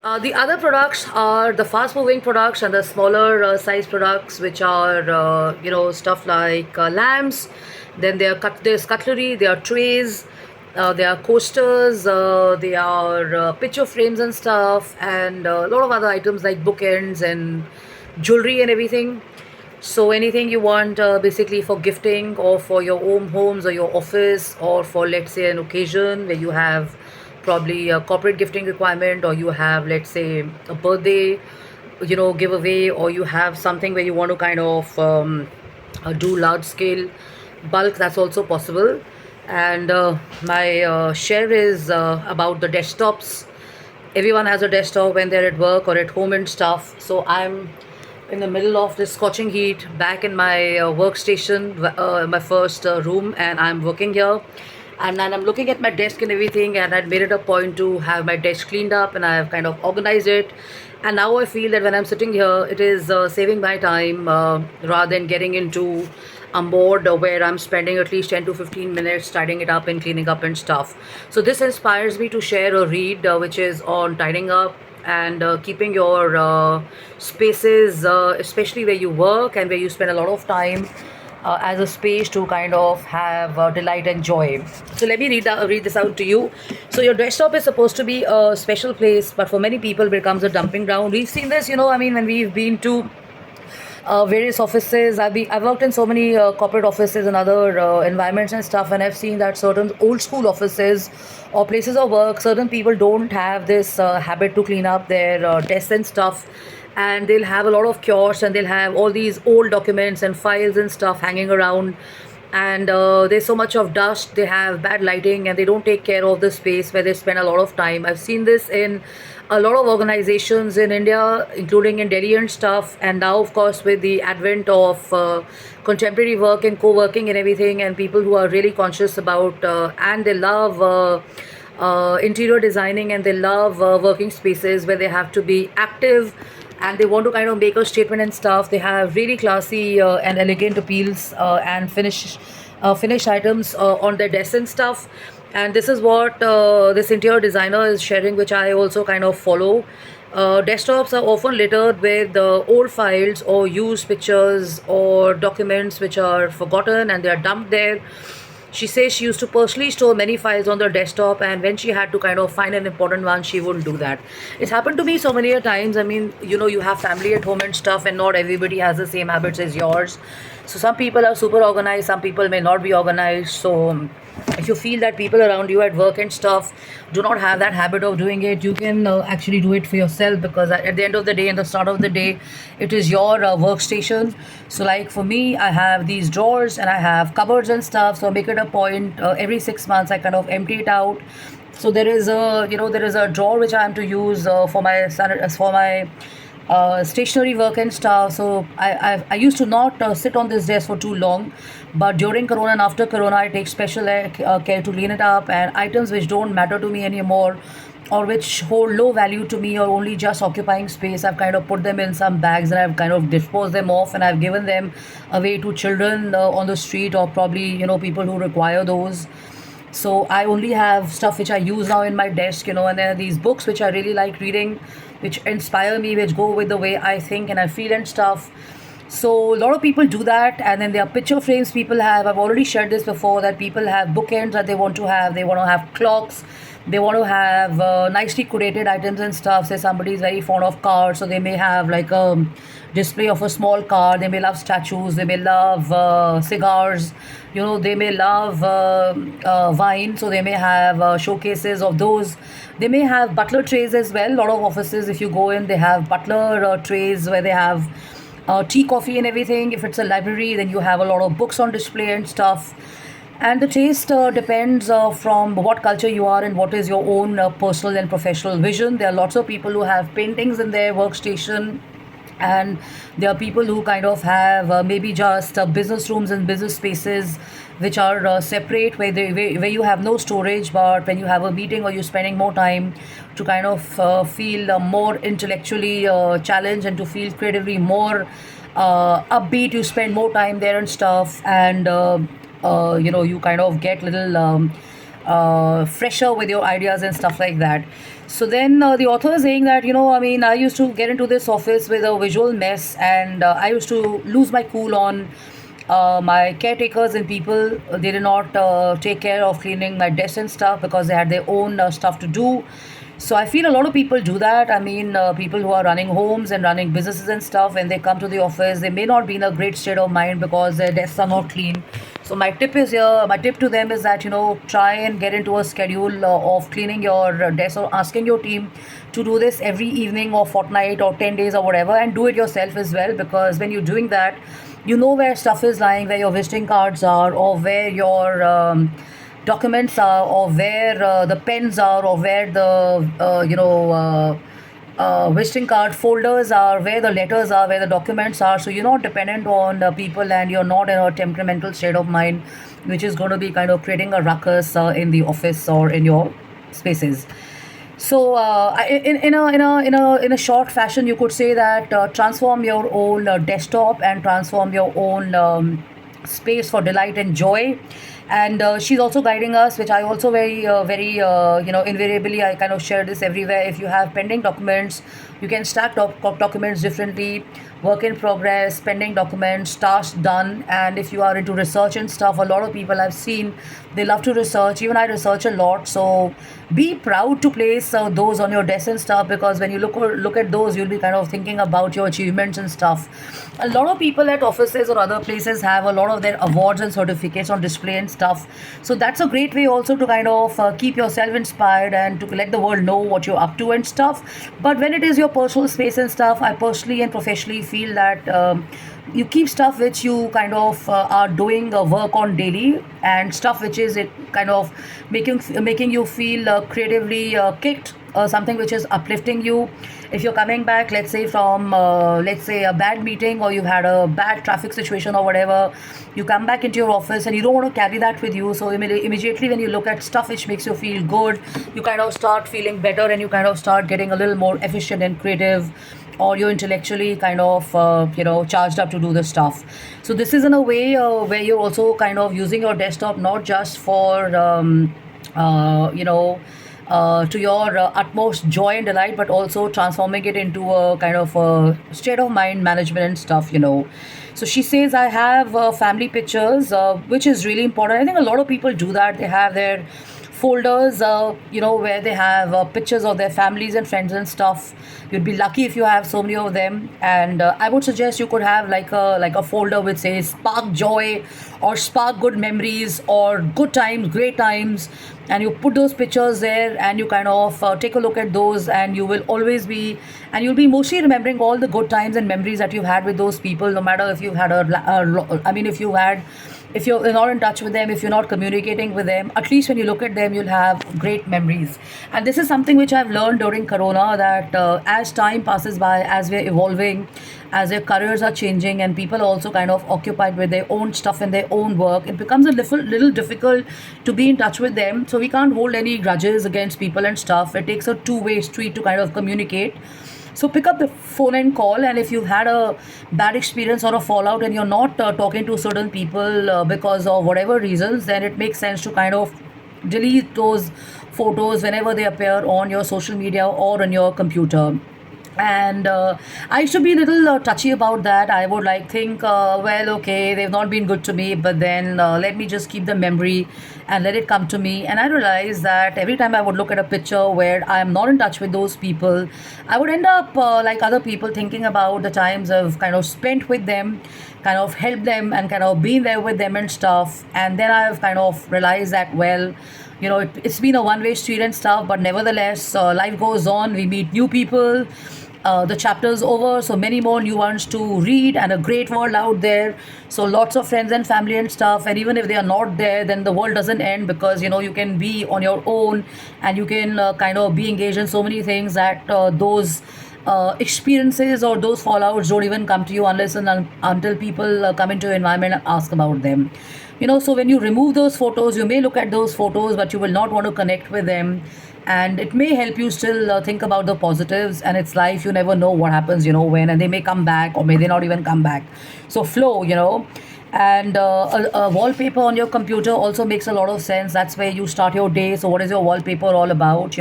The other products are the fast-moving products and the smaller size products, which are stuff like lamps. Then there's cutlery, there are trays, there are coasters, there are picture frames and stuff, and a lot of other items like bookends and jewelry and everything. So anything you want, basically for gifting or for your own homes or your office, or for, let's say, an occasion where you have probably a corporate gifting requirement, or you have, let's say, a birthday, giveaway, or you have something where you want to kind of do large scale bulk, that's also possible. And my share is about the desktops. Everyone has a desktop when they're at work or at home and stuff. So I'm in the middle of this scorching heat back in my workstation, my first room, and I'm working here. And then I'm looking at my desk and everything, and I'd made it a point to have my desk cleaned up, and I've kind of organized it. And now I feel that when I'm sitting here, it is saving my time, rather than getting into a mode where I'm spending at least 10 to 15 minutes tidying it up and cleaning up and stuff. So this inspires me to share a read, which is on tidying up and keeping your spaces, especially where you work and where you spend a lot of time, as a space to kind of have delight and joy. So let me read this out to you. So your desktop is supposed to be a special place, but for many people it becomes a dumping ground. We've seen this, I mean, when we've been to various offices. I've worked in so many corporate offices and other environments and stuff, and I've seen that certain old school offices or places of work, certain people don't have this habit to clean up their desks and stuff, and they'll have a lot of kiosks, and they'll have all these old documents and files and stuff hanging around, and there's so much of dust, they have bad lighting, and they don't take care of the space where they spend a lot of time. I've seen this in a lot of organizations in India, including in Delhi and stuff, and now, of course, with the advent of contemporary work and co-working and everything, and people who are really conscious about and they love interior designing, and they love working spaces where they have to be active, and they want to kind of make a statement and stuff. They have really classy and elegant appeals, and finished items on their desks and stuff. And this is what this interior designer is sharing, which I also kind of follow. Desktops are often littered with old files or used pictures or documents which are forgotten, and they are dumped there. She says she used to personally store many files on their desktop, and when she had to kind of find an important one, she wouldn't do that. It's happened to me so many a times. I mean, you have family at home and stuff, and not everybody has the same habits as yours. So some people are super organized, some people may not be organized. So if you feel that people around you at work and stuff do not have that habit of doing it, you can actually do it for yourself, because at the end of the day and the start of the day, it is your workstation. So like for me, I have these drawers and I have cupboards and stuff, so I make it a point, every 6 months I kind of empty it out. So there is a drawer which I am to use for my stationary work and stuff. So I used to not sit on this desk for too long, but during Corona and after Corona, I take special care to clean it up, and items which don't matter to me anymore, or which hold low value to me, or only just occupying space, I've kind of put them in some bags, and I've kind of disposed them off, and I've given them away to children on the street, or probably people who require those. So I only have stuff which I use now in my desk, and there are these books which I really like reading, which inspire me, which go with the way I think and I feel and stuff. So a lot of people do that, and then there are picture frames people have. I've already shared this before, that people have bookends that they want to have. They want to have clocks. They want to have nicely curated items and stuff. Say somebody is very fond of cars, so they may have like a display of a small car. They may love statues. They may love cigars. They may love wine, so they may have showcases of those. They may have butler trays as well. A lot of offices, if you go in, they have butler trays where they have tea, coffee, and everything. If it's a library, then you have a lot of books on display and stuff. And the taste depends from what culture you are and what is your own personal and professional vision. There are lots of people who have paintings in their workstation, and there are people who kind of have maybe just business rooms and business spaces which are separate, where you have no storage, but when you have a meeting or you're spending more time to kind of feel more intellectually challenged, and to feel creatively more upbeat, you spend more time there and stuff, and you kind of get little fresher with your ideas and stuff like that. So then the author is saying that, I mean, I used to get into this office with a visual mess, and I used to lose my cool on my caretakers and people. They did not take care of cleaning my desk and stuff because they had their own stuff to do. So I feel a lot of people do that. I mean, people who are running homes and running businesses and stuff, when they come to the office, they may not be in a great state of mind because their desks are not clean. So my tip to them is that, try and get into a schedule of cleaning your desk, or asking your team to do this every evening or fortnight or 10 days or whatever, and do it yourself as well, because when you're doing that, you know where stuff is lying, where your visiting cards are, or where your documents are, or where the pens are, or where the visiting card folders are, where the letters are, where the documents are. So you're not dependent on people, and you're not in a temperamental state of mind, which is going to be kind of creating a ruckus in the office or in your spaces. So, in a short fashion, you could say that transform your own desktop and transform your own space for delight and joy. And she's also guiding us, which I also very invariably I kind of share this everywhere. If you have pending documents, you can stack documents differently. Work in progress, pending documents, tasks done. And if you are into research and stuff, a lot of people I've seen, they love to research. Even I research a lot. So be proud to place those on your desk and stuff, because when you look at those, you'll be kind of thinking about your achievements and stuff. A lot of people at offices or other places have a lot of their awards and certificates on display and stuff. So that's a great way also to kind of keep yourself inspired and to let the world know what you're up to and stuff. But when it is your personal space and stuff, I personally and professionally feel that you keep stuff which you kind of are doing work on daily, and stuff which is it kind of making you feel creatively kicked, something which is uplifting you. If you're coming back, let's say from let's say a bad meeting, or you've had a bad traffic situation or whatever, you come back into your office and you don't want to carry that with you. So immediately when you look at stuff which makes you feel good, you kind of start feeling better, and you kind of start getting a little more efficient and creative, or you're intellectually kind of charged up to do the stuff. So this is in a way where you're also kind of using your desktop not just for to your utmost joy and delight, but also transforming it into a kind of a state of mind management and stuff. So she says, I have family pictures, which is really important. I think a lot of people do that. They have their folders, where they have pictures of their families and friends and stuff. You'd be lucky if you have so many of them. And I would suggest you could have like a folder which says spark joy, or spark good memories, or good times, great times, and you put those pictures there, and you kind of take a look at those, and you will always be, and you'll be mostly remembering all the good times and memories that you've had with those people, no matter if you've had if you're not in touch with them, if you're not communicating with them, at least when you look at them, you'll have great memories. And this is something which I've learned during Corona, that as time passes by, as we're evolving, as their careers are changing, and people are also kind of occupied with their own stuff and their own work, it becomes a little difficult to be in touch with them. So we can't hold any grudges against people and stuff. It takes a two-way street to kind of communicate. So pick up the phone and call. And if you've had a bad experience or a fallout, and you're not talking to certain people because of whatever reasons, then it makes sense to kind of delete those photos whenever they appear on your social media or on your computer. And I should be a little touchy about that. I would think, well, okay, they've not been good to me, but then let me just keep the memory and let it come to me. And I realized that every time I would look at a picture where I am not in touch with those people, I would end up like other people, thinking about the times I've kind of spent with them, kind of helped them, and kind of been there with them and stuff. And then I've kind of realized that, well, it's been a one-way street and stuff, but nevertheless, life goes on. We meet new people. The chapter's over, so many more new ones to read, and a great world out there. So lots of friends and family and stuff. And even if they are not there, then the world doesn't end, because you can be on your own, and you can kind of be engaged in so many things that those experiences or those fallouts don't even come to you unless and until people come into your environment and ask about them. So when you remove those photos, you may look at those photos, but you will not want to connect with them. And it may help you still think about the positives. And it's life, you never know what happens, when, and they may come back, or may they not even come back. So flow. And a wallpaper on your computer also makes a lot of sense. That's where you start your day. So what is your wallpaper all about?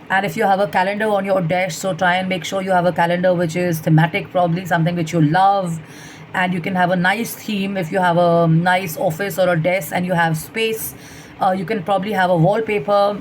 And if you have a calendar on your desk, so try and make sure you have a calendar which is thematic, probably something which you love. And you can have a nice theme if you have a nice office or a desk and you have space. You can probably have a wallpaper.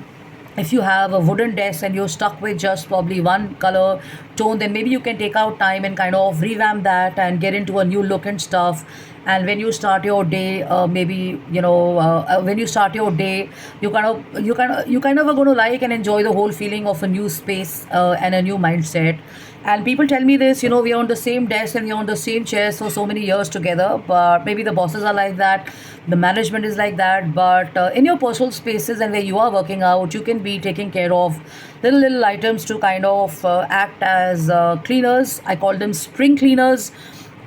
If you have a wooden desk and you're stuck with just probably one color tone, then maybe you can take out time and kind of revamp that and get into a new look and stuff. And when you start your day, maybe when you start your day, you kind of are going to like and enjoy the whole feeling of a new space and a new mindset. And people tell me this, we are on the same desk and we are on the same chairs for so many years together. But maybe the bosses are like that, the management is like that. But in your personal spaces and where you are working out, you can be taking care of little items to kind of act as cleaners. I call them spring cleaners,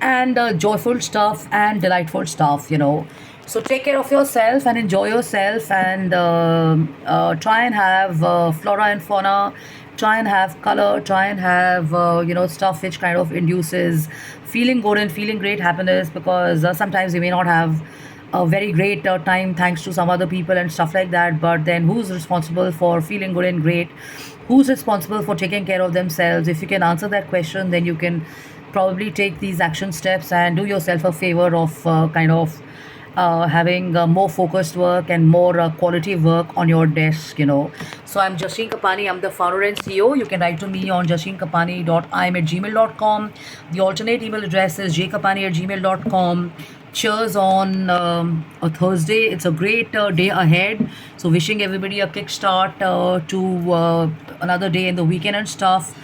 and joyful stuff and delightful stuff. So take care of yourself and enjoy yourself, and try and have flora and fauna, try and have color, try and have stuff which kind of induces feeling good and feeling great happiness, because sometimes you may not have a very great time thanks to some other people and stuff like that. But then who's responsible for feeling good and great? Who's responsible for taking care of themselves? If you can answer that question, then you can probably take these action steps and do yourself a favor of kind of having more focused work and more quality work on your desk. So I'm Jasleen Kapani. I'm the founder and CEO. You can write to me on jashleenkapani.im@gmail.com. The alternate email address is jkapani@gmail.com. Cheers on a Thursday. It's a great day ahead. So wishing everybody a kickstart to another day in the weekend and stuff.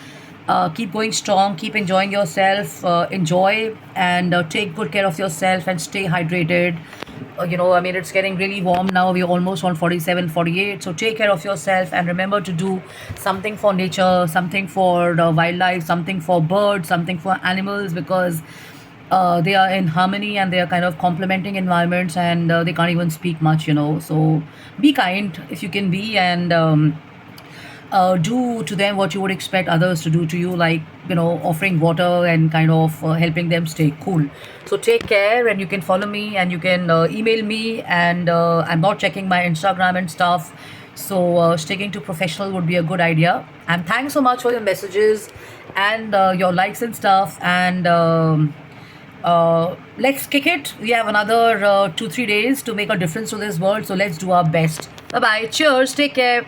Keep going strong, keep enjoying yourself, enjoy and take good care of yourself and stay hydrated. It's getting really warm now. We're almost on 47, 48. So take care of yourself and remember to do something for nature, something for the wildlife, something for birds, something for animals, because they are in harmony and they are kind of complementing environments, and they can't even speak much. So be kind if you can be, and do to them what you would expect others to do to you, like offering water and kind of helping them stay cool. So take care, and you can follow me and you can email me, and I'm not checking my Instagram and stuff, so sticking to professional would be a good idea. And thanks so much for your messages and your likes and stuff. And let's kick it. We have another 2-3 days to make a difference to this world, so let's do our best. Bye bye, cheers, take care.